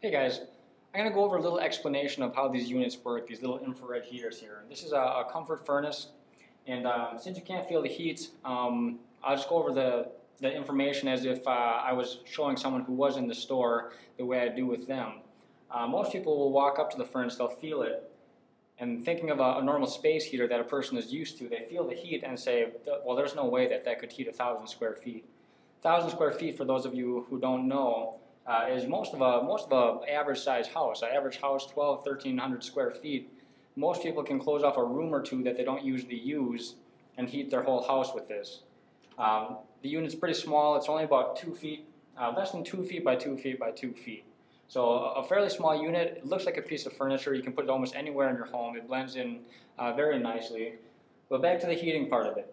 Hey guys, I'm going to go over a little explanation of how these units work, these little infrared heaters here. This is a comfort furnace, and since you can't feel the heat, I'll just go over the information as if I was showing someone who was in the store the way I do with them. Most people will walk up to the furnace, they'll feel it, and thinking of a normal space heater that a person is used to, they feel the heat and say, well, there's no way that could heat 1,000 square feet. 1,000 square feet, for those of you who don't know, is most of a average size house. An average house, 1,300 square feet. Most people can close off a room or two that they don't usually use and heat their whole house with this. The unit's pretty small. It's only about 2 feet, less than 2 feet by 2 feet by 2 feet. So a fairly small unit. It looks like a piece of furniture. You can put it almost anywhere in your home. It blends in very nicely. But back to the heating part of it.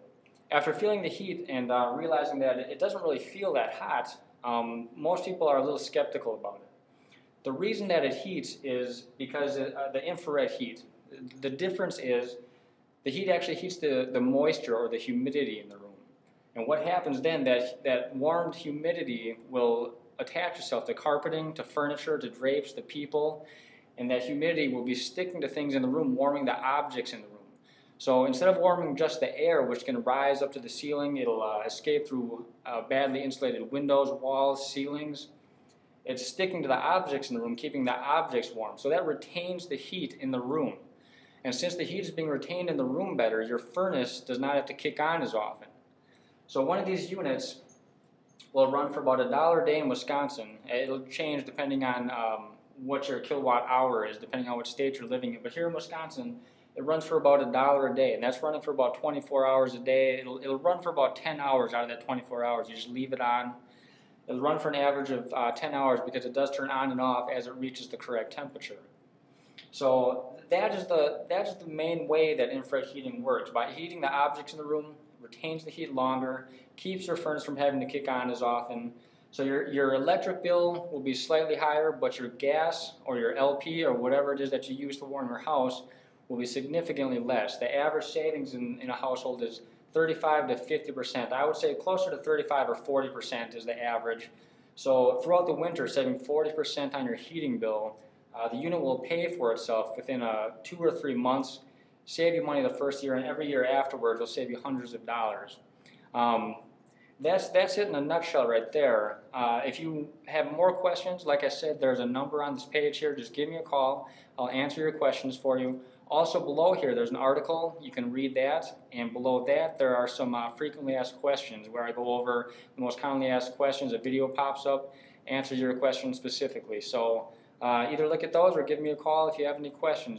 After feeling the heat and realizing that it doesn't really feel that hot, most people are a little skeptical about it. The reason that it heats is because the infrared heat. The difference is the heat actually heats the moisture or the humidity in the room. And what happens then, that warmed humidity will attach itself to carpeting, to furniture, to drapes, to people, and that humidity will be sticking to things in the room, warming the objects in the room. So instead of warming just the air, which can rise up to the ceiling, it'll escape through badly insulated windows, walls, ceilings. It's sticking to the objects in the room, keeping the objects warm. So that retains the heat in the room. And since the heat is being retained in the room better, your furnace does not have to kick on as often. So one of these units will run for about $1 a day in Wisconsin. It'll change depending on what your kilowatt hour is, depending on what state you're living in. But here in Wisconsin, it runs for about $1 a day, and that's running for about 24 hours a day. It'll run for about 10 hours out of that 24 hours. You just leave it on. It'll run for an average of 10 hours because it does turn on and off as it reaches the correct temperature. So that is the main way that infrared heating works. By heating the objects in the room, it retains the heat longer, keeps your furnace from having to kick on as often. So your electric bill will be slightly higher, but your gas or your LP or whatever it is that you use to warm your house will be significantly less. The average savings in a household is 35 to 50%. I would say closer to 35 or 40% is the average. So throughout the winter, saving 40% on your heating bill, the unit will pay for itself within 2 or 3 months, save you money the first year, and every year afterwards will save you hundreds of dollars. That's it in a nutshell right there. If you have more questions, like I said, there's a number on this page here. Just give me a call. I'll answer your questions for you. Also below here, there's an article. You can read that. And below that, there are some frequently asked questions where I go over the most commonly asked questions. A video pops up, answers your question specifically. So either look at those or give me a call if you have any questions.